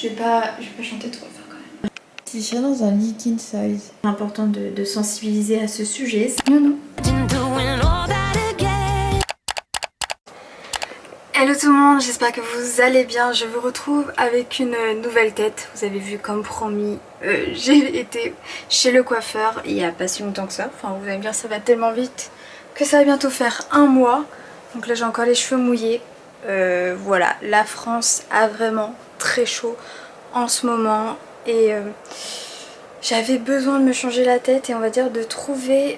Je vais pas chanter trop fort quand même. Tisha dans un lit king size. C'est important de sensibiliser à ce sujet. Non, non. Hello tout le monde, j'espère que vous allez bien. Je vous retrouve avec une nouvelle tête. Vous avez vu, comme promis, j'ai été chez le coiffeur il n'y a pas si longtemps que ça. Enfin, vous allez me dire, ça va tellement vite que ça va bientôt faire un mois. Donc là, j'ai encore les cheveux mouillés. Voilà, la France a vraiment très chaud en ce moment. Et j'avais besoin de me changer la tête et on va dire de trouver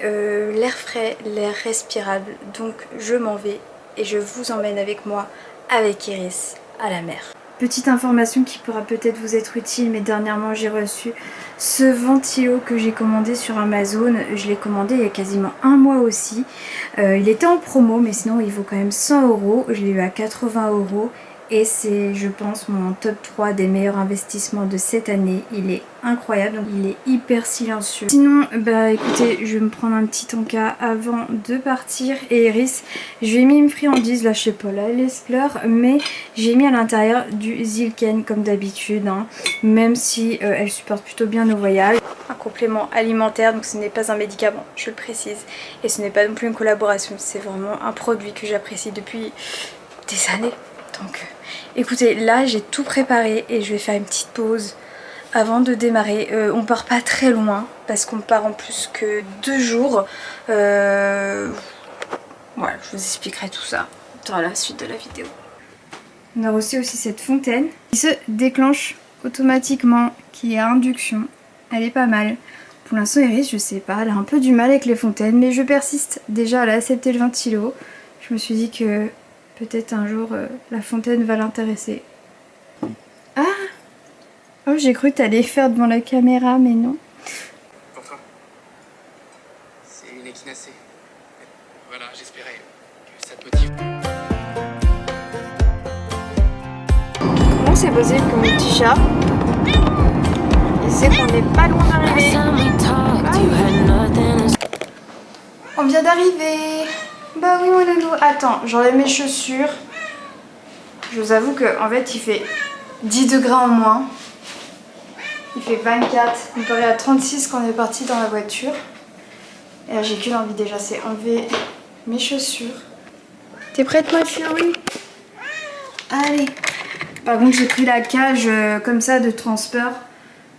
l'air frais, l'air respirable. Donc je m'en vais et je vous emmène avec moi, avec Iris, à la mer. Petite information qui pourra peut-être vous être utile, mais dernièrement j'ai reçu ce ventilo que j'ai commandé sur Amazon. Je l'ai commandé il y a quasiment un mois aussi. Il était en promo, mais sinon il vaut quand même 100 €. Je l'ai eu à 80 € et c'est, je pense, mon top 3 des meilleurs investissements de cette année. Il est incroyable, donc il est hyper silencieux. Sinon, bah écoutez, je vais me prendre un petit tonka avant de partir. Et Iris, je lui ai mis une friandise, là je sais pas, là elle se pleure, mais j'ai mis à l'intérieur du Zilken comme d'habitude, hein, même si elle supporte plutôt bien nos voyages. Un complément alimentaire, donc ce n'est pas un médicament, je le précise, et ce n'est pas non plus une collaboration, c'est vraiment un produit que j'apprécie depuis des années. Donc écoutez, là j'ai tout préparé et je vais faire une petite pause avant de démarrer. On part pas très loin parce qu'on part en plus que 2 jours. Voilà, je vous expliquerai tout ça dans la suite de la vidéo. On a reçu aussi cette fontaine qui se déclenche automatiquement, qui est à induction. Elle est pas mal. Pour l'instant Iris, je sais pas, elle a un peu du mal avec les fontaines, mais je persiste. Déjà elle a accepté le ventilo. Je me suis dit que peut-être un jour la fontaine va l'intéresser. Ah! Oh, j'ai cru que t'allais faire devant la caméra, mais non. Pour toi. C'est une échinacée. Voilà, j'espérais que ça te motive. Comment c'est possible que mon petit chat, il sait qu'on n'est pas loin d'arriver? On vient d'arriver. Bah oui mon doudou. Attends, j'enlève mes chaussures. Je vous avoue que en fait il fait 10 degrés en moins. Il fait 24 comparé à 36 quand on est parti dans la voiture. Et là j'ai qu'une envie déjà, c'est enlever mes chaussures. T'es prête ma chérie? Allez. Par contre j'ai pris la cage comme ça de transport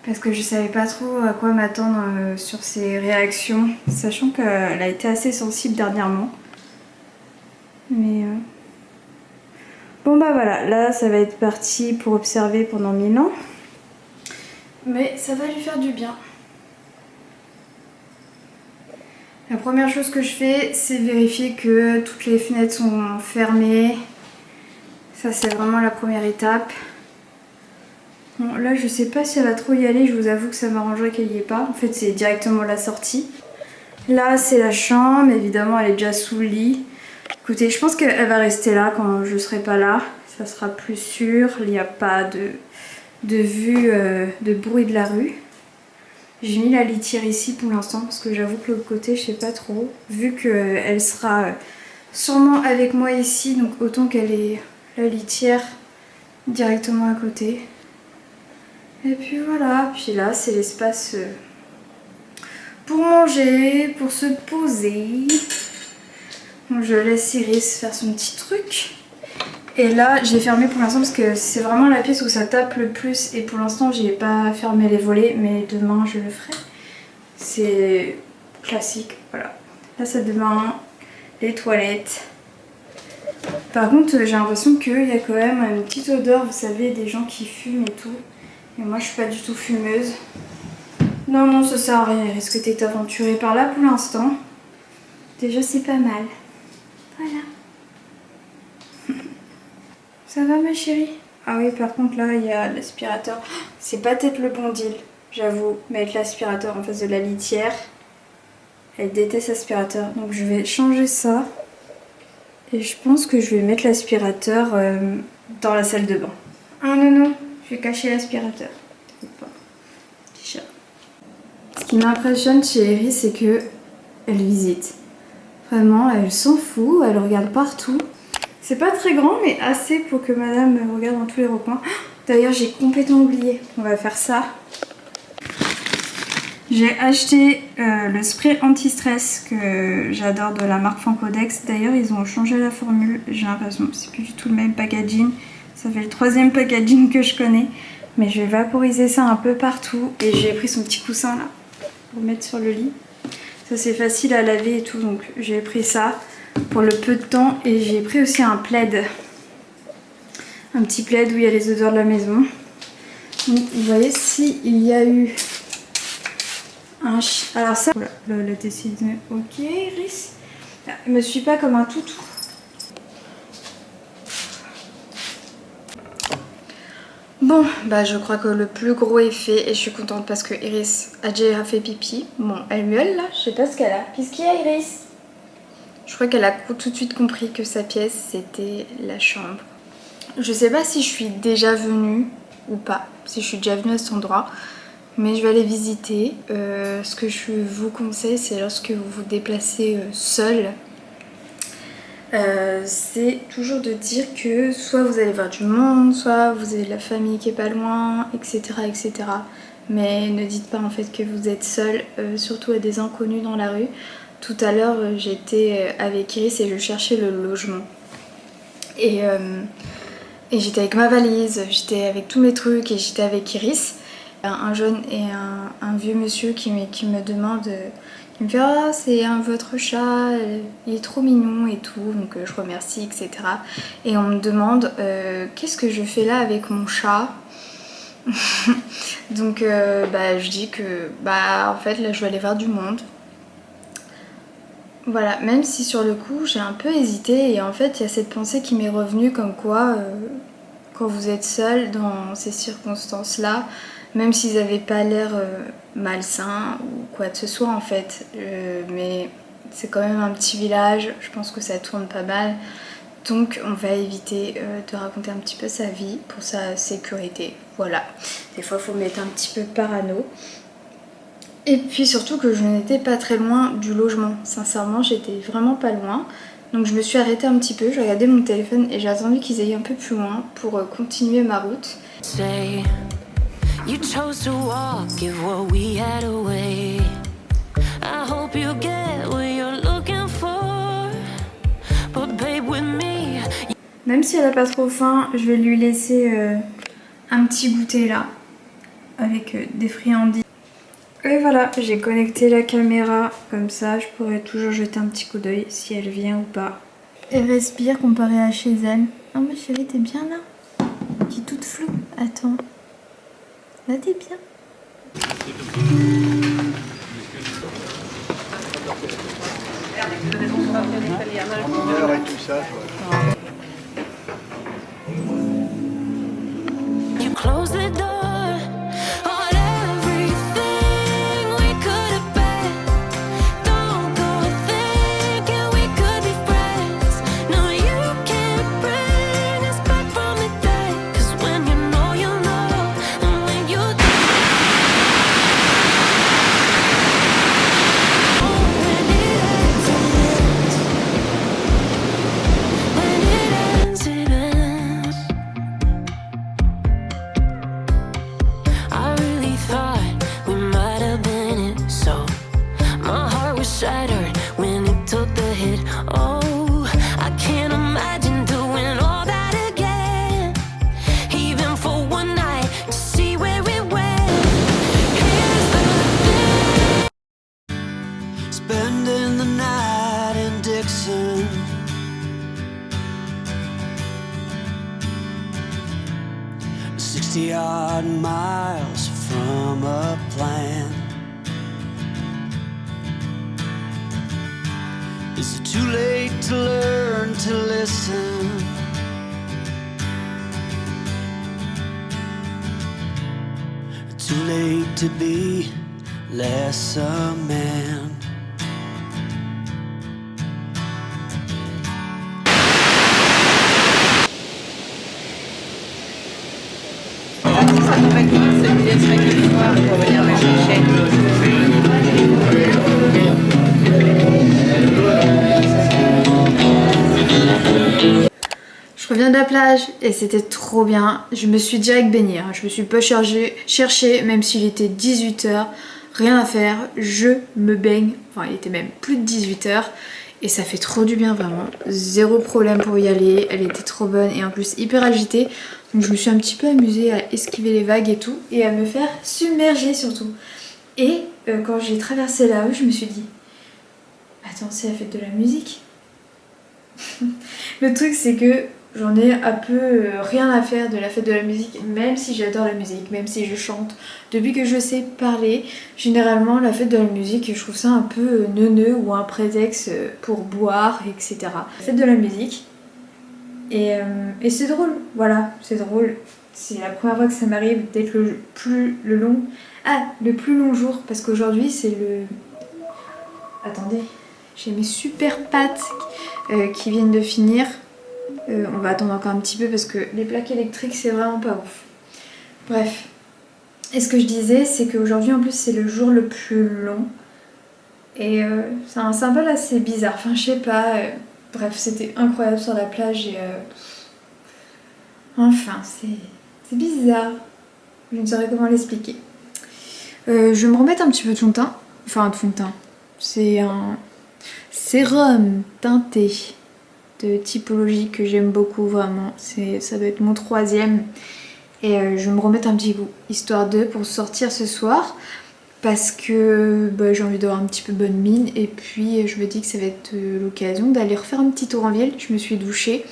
parce que je savais pas trop à quoi m'attendre sur ses réactions, sachant qu'elle a été assez sensible dernièrement. Mais bon bah voilà, là ça va être parti pour observer pendant 1000 ans. Mais ça va lui faire du bien. La première chose que je fais, c'est vérifier que toutes les fenêtres sont fermées. Ça c'est vraiment la première étape. Bon là je sais pas si elle va trop y aller, je vous avoue que ça m'arrangerait qu'elle y ait pas. En fait c'est directement la sortie. Là c'est la chambre, évidemment elle est déjà sous le lit. Écoutez, je pense qu'elle va rester là quand je serai pas là. Ça sera plus sûr. Il n'y a pas de vue, de bruit de la rue. J'ai mis la litière ici pour l'instant parce que j'avoue que l'autre côté, je sais pas trop. Vu qu'elle sera sûrement avec moi ici, donc autant qu'elle ait la litière directement à côté. Et puis voilà. Puis là, c'est l'espace pour manger, pour se poser. Donc je laisse Iris faire son petit truc. Et là j'ai fermé pour l'instant parce que c'est vraiment la pièce où ça tape le plus. Et pour l'instant j'ai pas fermé les volets, mais demain je le ferai. C'est classique, voilà. Là c'est demain, les toilettes. Par contre j'ai l'impression qu'il y a quand même une petite odeur, vous savez, des gens qui fument et tout. Et moi je suis pas du tout fumeuse. Non non, ça sert à rien Iris que t'es aventurée par là pour l'instant. Déjà c'est pas mal. Voilà. Ça va ma chérie? Ah oui, par contre là il y a l'aspirateur. C'est pas peut-être le bon deal, j'avoue, mettre l'aspirateur en face de la litière. Elle déteste l'aspirateur, donc je vais changer ça. Et je pense que je vais mettre l'aspirateur dans la salle de bain. Ah non non, je vais cacher l'aspirateur. T'inquiète pas. Petit chat. Ce qui m'impressionne chez Iris, c'est que elle visite. Vraiment, elle s'en fout, elle regarde partout. C'est pas très grand, mais assez pour que madame regarde dans tous les recoins. D'ailleurs j'ai complètement oublié, on va faire ça. J'ai acheté le spray anti-stress que j'adore de la marque Fancodex. D'ailleurs ils ont changé la formule, j'ai l'impression que c'est plus du tout le même packaging. Ça fait le 3e packaging que je connais. Mais je vais vaporiser ça un peu partout. Et j'ai pris son petit coussin là pour mettre sur le lit. Ça c'est facile à laver et tout, donc j'ai pris ça pour le peu de temps. Et j'ai pris aussi un plaid. Un petit plaid où il y a les odeurs de la maison. Donc vous voyez s'il y a eu... Alors ça, voilà, le décision. Ok, Iris. Me suis pas comme un toutou. Bon, bah je crois que le plus gros est fait et je suis contente parce que Iris a déjà fait pipi. Bon, elle miaule là, je sais pas ce qu'elle a. Qu'est-ce qu'il y a, Iris? Je crois qu'elle a tout de suite compris que sa pièce c'était la chambre. Je sais pas si je suis déjà venue ou pas, si je suis déjà venue à cet endroit. Mais je vais aller visiter. Ce que je vous conseille, c'est lorsque vous vous déplacez seul, c'est toujours de dire que soit vous allez voir du monde, soit vous avez de la famille qui est pas loin, etc. etc. Mais ne dites pas en fait que vous êtes seul, surtout à des inconnus dans la rue. Tout à l'heure, j'étais avec Iris et je cherchais le logement. Et j'étais avec ma valise, j'étais avec tous mes trucs et j'étais avec Iris. Un jeune et un vieux monsieur qui me demande, qui me fait ah c'est votre chat, il est trop mignon et tout, donc je remercie etc. Et on me demande qu'est-ce que je fais là avec mon chat. Donc bah, je dis que bah en fait là je vais aller voir du monde. Voilà, même si sur le coup j'ai un peu hésité et en fait il y a cette pensée qui m'est revenue comme quoi quand vous êtes seul dans ces circonstances là, même s'ils n'avaient pas l'air malsains ou quoi que ce soit en fait, mais c'est quand même un petit village, je pense que ça tourne pas mal, donc on va éviter de raconter un petit peu sa vie pour sa sécurité, voilà. Des fois il faut mettre un petit peu parano. Et puis surtout que je n'étais pas très loin du logement, sincèrement j'étais vraiment pas loin. Donc je me suis arrêtée un petit peu, j'ai regardé mon téléphone et j'ai attendu qu'ils aillent un peu plus loin pour continuer ma route. You chose to walk, give what we had away. I hope you get what you're looking for. But babe with me. Même si elle a pas trop faim, je vais lui laisser un petit goûter là avec des friandises. Et voilà, j'ai connecté la caméra comme ça, je pourrais toujours jeter un petit coup d'œil si elle vient ou pas. Elle respire comparé à chez elle. Oh ma chérie, t'es bien là? Qui est toute floue. Attends. Là t'es bien. You close the door on everything we could have been. Don't go thinking we could be friends. No, you can't bring us back from the dead. 'Cause when you know, you know. And when you do, when it ends, it ends. I really thought we might have been it, so my heart was shattered when it took the hit. Oh, I can't imagine doing all that again, even for one night to see where it went. Here's the thing. Spending the night in Dixon, 60-odd miles from a plan. Is it too late to learn to listen? Too late to be less a man. Je reviens de la plage et c'était trop bien. Je me suis direct baignée, hein. Je me suis pas cherché même s'il était 18 h. Rien à faire, je me baigne. Enfin, il était même plus de 18 h. Et ça fait trop du bien vraiment. Zéro problème pour y aller. Elle était trop bonne et en plus hyper agitée. Donc je me suis un petit peu amusée à esquiver les vagues et tout. Et à me faire submerger surtout. Et quand j'ai traversé la rue, je me suis dit... Attends, c'est la fête de la musique. Le truc c'est que j'en ai un peu rien à faire de la fête de la musique, même si j'adore la musique, même si je chante. Depuis que je sais parler, généralement la fête de la musique, je trouve ça un peu neuneux ou un prétexte pour boire, etc. La fête de la musique. Et c'est drôle, voilà, c'est drôle. C'est la première fois que ça m'arrive d'être le plus long jour, parce qu'aujourd'hui c'est le... Attendez, j'ai mes super pâtes qui viennent de finir. On va attendre encore un petit peu parce que les plaques électriques c'est vraiment pas ouf. Bref. Et ce que je disais c'est qu'aujourd'hui en plus c'est le jour le plus long. Et c'est un symbole assez bizarre. Enfin je sais pas. Bref c'était incroyable sur la plage et... Enfin c'est bizarre. Je ne saurais comment l'expliquer. Je vais me remettre un petit peu de fond de teint. Enfin de fond de teint. C'est un sérum teinté de typologie que j'aime beaucoup vraiment. Ça doit être mon 3e. Et je vais me remettre un petit coup, histoire de pour sortir ce soir. Parce que j'ai envie d'avoir un petit peu bonne mine. Et puis je me dis que ça va être l'occasion d'aller refaire un petit tour en ville. Je me suis douchée.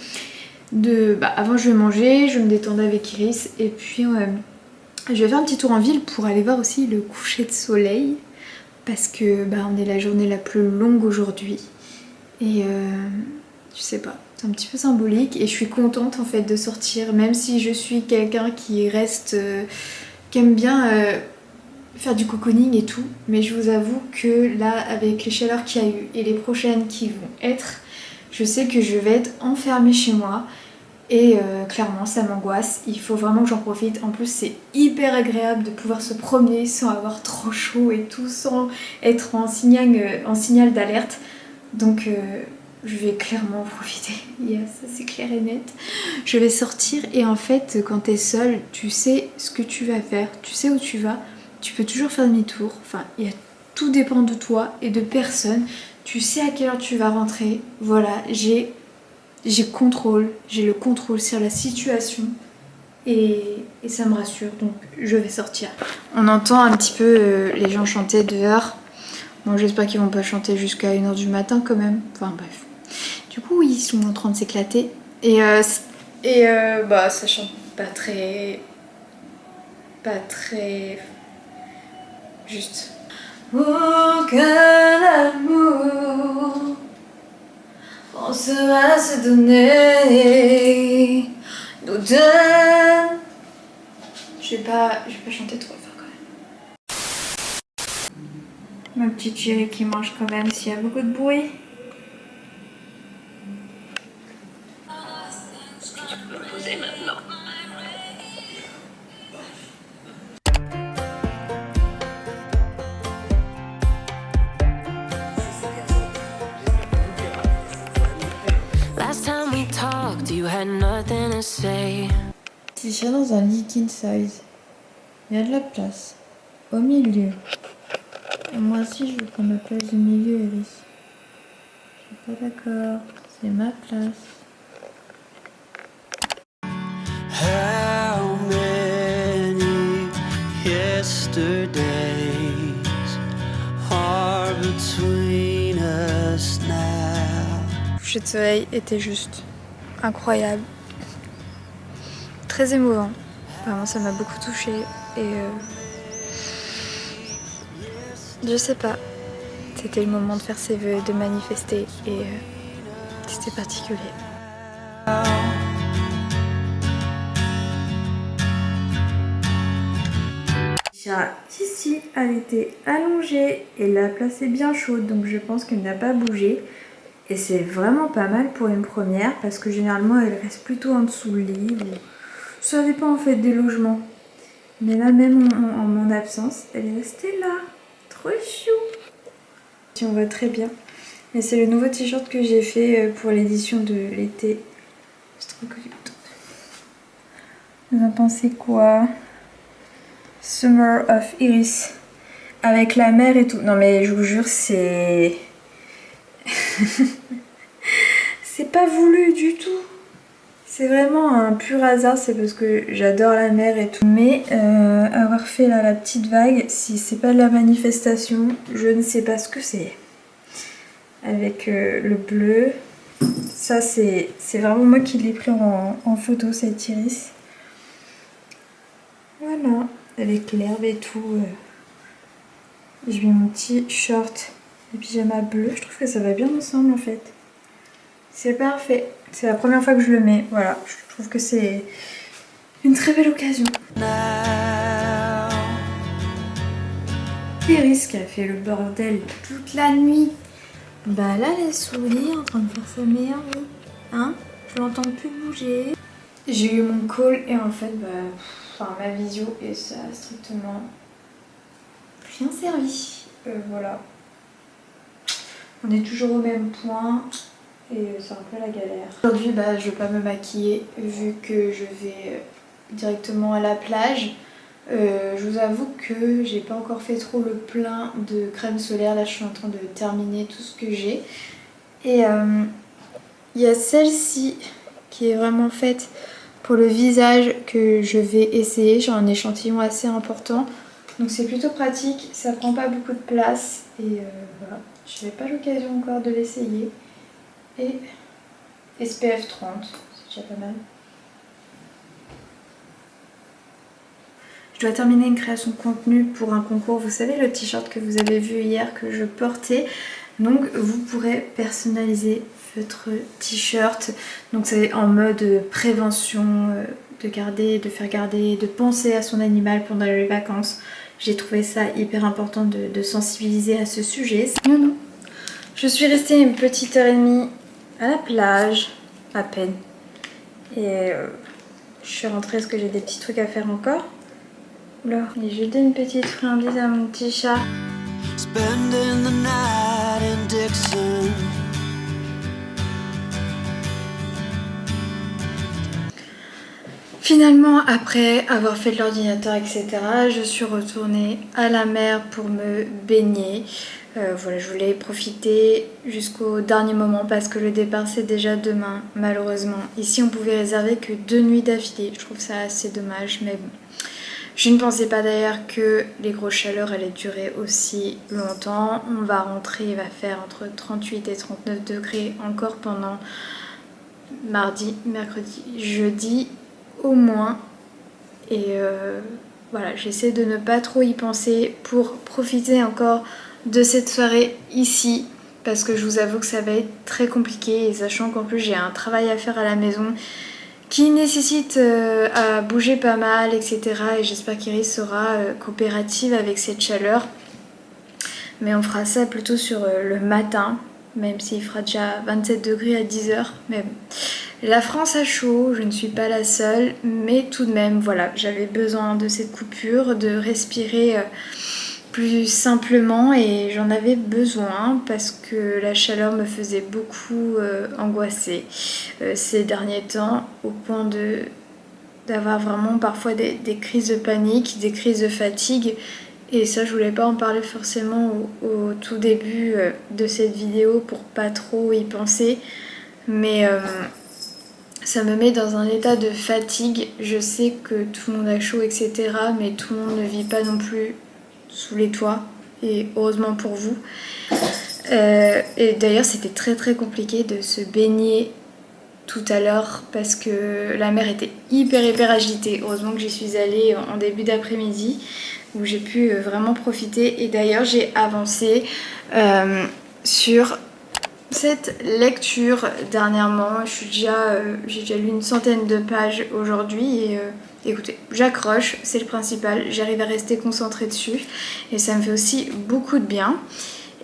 Avant je vais manger, je vais me détendre avec Iris. Et puis je vais faire un petit tour en ville pour aller voir aussi le coucher de soleil. Parce que on est la journée la plus longue aujourd'hui. Et je sais pas, c'est un petit peu symbolique. Et je suis contente en fait de sortir. Même si je suis quelqu'un qui reste... qui aime bien faire du cocooning et tout. Mais je vous avoue que là, avec les chaleurs qu'il y a eu et les prochaines qui vont être, je sais que je vais être enfermée chez moi. Et clairement ça m'angoisse, il faut vraiment que j'en profite. En plus c'est hyper agréable de pouvoir se promener sans avoir trop chaud et tout, sans être en signal d'alerte. Donc je vais clairement en profiter, ça c'est clair et net. Je vais sortir et en fait quand t'es seule, tu sais ce que tu vas faire, tu sais où tu vas, tu peux toujours faire demi-tour. Enfin tout dépend de toi et de personne. Tu sais à quelle heure tu vas rentrer. Voilà, j'ai le contrôle sur la situation et ça me rassure, donc je vais sortir. On entend un petit peu les gens chanter dehors. Bon, j'espère qu'ils vont pas chanter jusqu'à 1 h du matin quand même. Enfin bref. Du coup, ils sont en train de s'éclater. Et ça chante pas très juste. Aucun amour on sera se donner nos deux. Je vais pas chanter trop fort quand même. Ma petite chérie qui mange quand même s'il y a beaucoup de bruit. Tu peux me poser maintenant. You had nothing to say. Si je suis dans un lit king size, il y a de la place au milieu. Et moi aussi, je veux prendre la place du milieu, Iris. Je suis pas d'accord. C'est ma place. How many yesterdays are between us now? Le coucher de soleil était juste incroyable, très émouvant. Vraiment, ça m'a beaucoup touchée et je sais pas. C'était le moment de faire ses vœux, de manifester et c'était particulier. Ici, elle était allongée et la place est bien chaude, donc je pense qu'elle n'a pas bougé. Et c'est vraiment pas mal pour une première parce que généralement elle reste plutôt en dessous le lit. Ça dépend en fait des logements. Mais là même en mon absence, elle est restée là. Trop chou. On voit très bien. Et c'est le nouveau t-shirt que j'ai fait pour l'édition de l'été. C'est trop cute. Vous en pensez quoi? Summer of Iris. Avec la mer et tout. Non mais je vous jure, c'est... c'est pas voulu du tout. C'est vraiment un pur hasard, c'est parce que j'adore la mer et tout. Mais avoir fait là la petite vague, si c'est pas de la manifestation, je ne sais pas ce que c'est. Avec le bleu. Ça c'est vraiment moi qui l'ai pris en photo, cette iris. Voilà, avec l'herbe et tout. J'ai mis mon petit short et pyjama bleu. Je trouve que ça va bien ensemble en fait. C'est parfait. C'est la première fois que je le mets. Voilà, je trouve que c'est une très belle occasion. Iris qui a fait le bordel toute la nuit. Bah là, elle est sous le lit en train de faire sa meilleure vie. Hein? Je l'entends plus bouger. J'ai eu mon call et en fait, ma visio et ça a strictement rien servi. Voilà. On est toujours au même point. Et c'est un peu la galère. Aujourd'hui, je vais pas me maquiller vu que je vais directement à la plage. Je vous avoue que j'ai pas encore fait trop le plein de crème solaire. Là, je suis en train de terminer tout ce que j'ai. Et il y a celle-ci qui est vraiment faite pour le visage que je vais essayer. J'ai un échantillon assez important. Donc c'est plutôt pratique. Ça prend pas beaucoup de place. Et voilà. Je n'avais pas l'occasion encore de l'essayer. Et SPF 30, c'est déjà pas mal. Je dois terminer une création de contenu pour un concours. Vous savez le t-shirt que vous avez vu hier que je portais. Donc vous pourrez personnaliser votre t-shirt. Donc c'est en mode prévention, de faire garder, de penser à son animal pendant les vacances. J'ai trouvé ça hyper important de sensibiliser à ce sujet. Non. Je suis restée une petite heure et demie à la plage, à peine. Et je suis rentrée parce que j'ai des petits trucs à faire encore. Oula, j'ai jeté une petite friandise à mon petit chat. Spending the night in Dixon. Finalement, après avoir fait de l'ordinateur, etc., je suis retournée à la mer pour me baigner. Voilà, je voulais profiter jusqu'au dernier moment parce que le départ c'est déjà demain, malheureusement. Ici, on pouvait réserver que 2 nuits d'affilée. Je trouve ça assez dommage, mais bon. Je ne pensais pas d'ailleurs que les grosses chaleurs allaient durer aussi longtemps. On va rentrer, il va faire entre 38 et 39 degrés encore pendant mardi, mercredi, jeudi au moins. Et voilà, j'essaie de ne pas trop y penser pour profiter encore de cette soirée ici. Parce que je vous avoue que ça va être très compliqué. Et sachant qu'en plus j'ai un travail à faire à la maison qui nécessite à bouger pas mal, etc. Et j'espère qu'Iris sera coopérative avec cette chaleur. Mais on fera ça plutôt sur le matin, même s'il fera déjà 27 degrés à 10h. Mais bon. La France a chaud, je ne suis pas la seule, mais tout de même, voilà, j'avais besoin de cette coupure, de respirer plus simplement et j'en avais besoin parce que la chaleur me faisait beaucoup angoisser ces derniers temps au point d'avoir vraiment parfois des crises de panique, des crises de fatigue et ça je voulais pas en parler forcément au tout début de cette vidéo pour pas trop y penser mais ça me met dans un état de fatigue. Je sais que tout le monde a chaud etc mais tout le monde ne vit pas non plus sous les toits et heureusement pour vous. Et d'ailleurs c'était très compliqué de se baigner tout à l'heure parce que la mer était hyper agitée. Heureusement que j'y suis allée en début d'après-midi où j'ai pu vraiment profiter et d'ailleurs j'ai avancé sur cette lecture dernièrement. J'ai déjà lu une centaine de pages aujourd'hui et écoutez, j'accroche, c'est le principal, j'arrive à rester concentrée dessus et ça me fait aussi beaucoup de bien.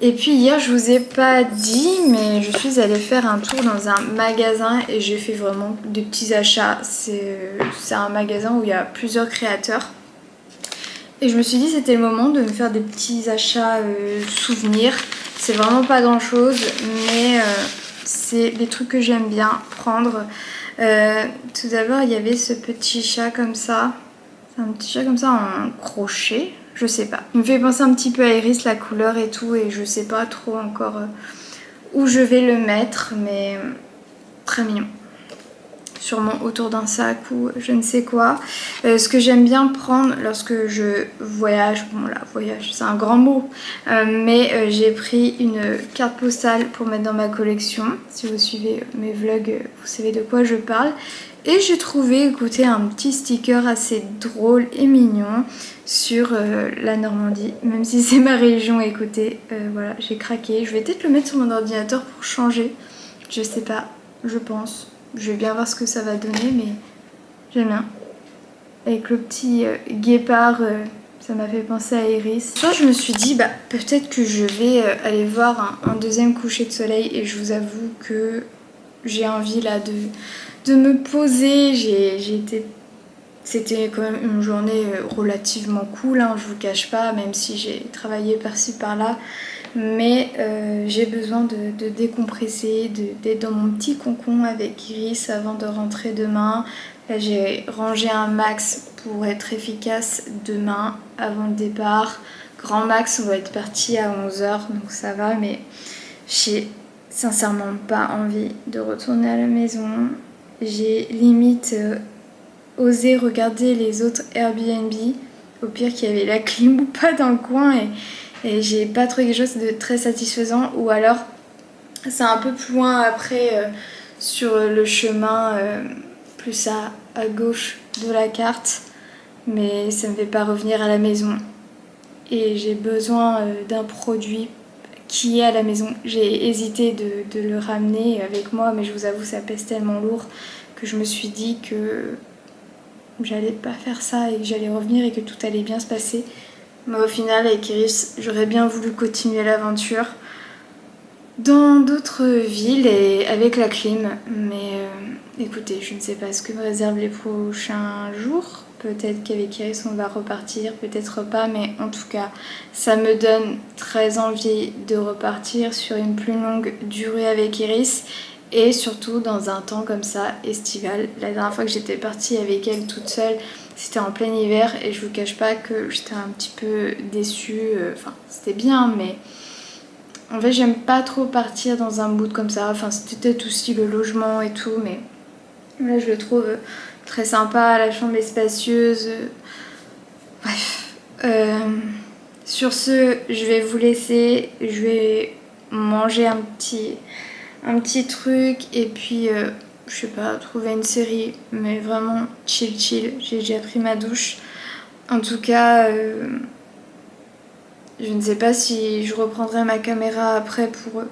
Et puis hier je vous ai pas dit mais je suis allée faire un tour dans un magasin et j'ai fait vraiment des petits achats. C'est un magasin où il y a plusieurs créateurs et je me suis dit c'était le moment de me faire des petits achats souvenirs. C'est vraiment pas grand chose mais c'est des trucs que j'aime bien prendre. Tout d'abord, il y avait ce petit chat comme ça. C'est un petit chat comme ça en crochet. Je sais pas. Il me fait penser un petit peu à Iris, la couleur et tout. Et je sais pas trop encore où je vais le mettre. Mais très mignon. Sûrement autour d'un sac ou je ne sais quoi. Ce que j'aime bien prendre lorsque je voyage, bon là voyage c'est un grand mot, mais j'ai pris une carte postale pour mettre dans ma collection. Si vous suivez mes vlogs, vous savez de quoi je parle. Et j'ai trouvé, écoutez, un petit sticker assez drôle et mignon sur la Normandie, même si c'est ma région, écoutez, voilà, j'ai craqué. Je vais peut-être le mettre sur mon ordinateur pour changer, je sais pas, je pense. Je vais bien voir ce que ça va donner, mais j'aime bien. Avec le petit guépard, ça m'a fait penser à Iris. Soit je me suis dit, bah peut-être que je vais aller voir un deuxième coucher de soleil. Et je vous avoue que j'ai envie là de me poser. C'était quand même une journée relativement cool, hein, je vous cache pas, même si j'ai travaillé par-ci par-là. Mais j'ai besoin de décompresser, d'être dans mon petit cocon avec Iris avant de rentrer demain. Là, j'ai rangé un max pour être efficace demain avant le départ. Grand max, on va être parti à 11h, donc ça va, mais j'ai sincèrement pas envie de retourner à la maison. J'ai limite osé regarder les autres Airbnb, au pire qu'il y avait la clim ou pas dans le coin, et j'ai pas trouvé quelque chose de très satisfaisant. Ou alors c'est un peu plus loin après sur le chemin plus à gauche de la carte, mais ça me fait pas revenir à la maison et j'ai besoin d'un produit qui est à la maison. J'ai hésité de le ramener avec moi, mais je vous avoue ça pèse tellement lourd que je me suis dit que j'allais pas faire ça et que j'allais revenir et que tout allait bien se passer. Mais au final, avec Iris, j'aurais bien voulu continuer l'aventure dans d'autres villes et avec la clim. Mais écoutez, je ne sais pas ce que me réservent les prochains jours. Peut-être qu'avec Iris, on va repartir, peut-être pas. Mais en tout cas, ça me donne très envie de repartir sur une plus longue durée avec Iris. Et surtout dans un temps comme ça, estival. La dernière fois que j'étais partie avec elle toute seule, c'était en plein hiver et je vous cache pas que j'étais un petit peu déçue. Enfin, c'était bien, mais en fait, j'aime pas trop partir dans un mood comme ça. Enfin, c'était peut-être aussi le logement et tout, mais là, je le trouve très sympa. La chambre est spacieuse. Bref. Sur ce, je vais vous laisser. Je vais manger un petit truc et puis je sais pas, trouver une série, mais vraiment chill. J'ai déjà pris ma douche. En tout cas, je ne sais pas si je reprendrai ma caméra après pour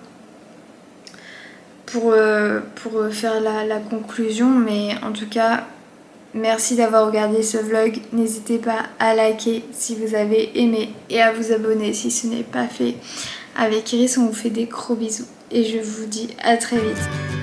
faire la conclusion, mais en tout cas, merci d'avoir regardé ce vlog. N'hésitez pas à liker si vous avez aimé et à vous abonner si ce n'est pas fait. Avec Iris, on vous fait des gros bisous et je vous dis à très vite.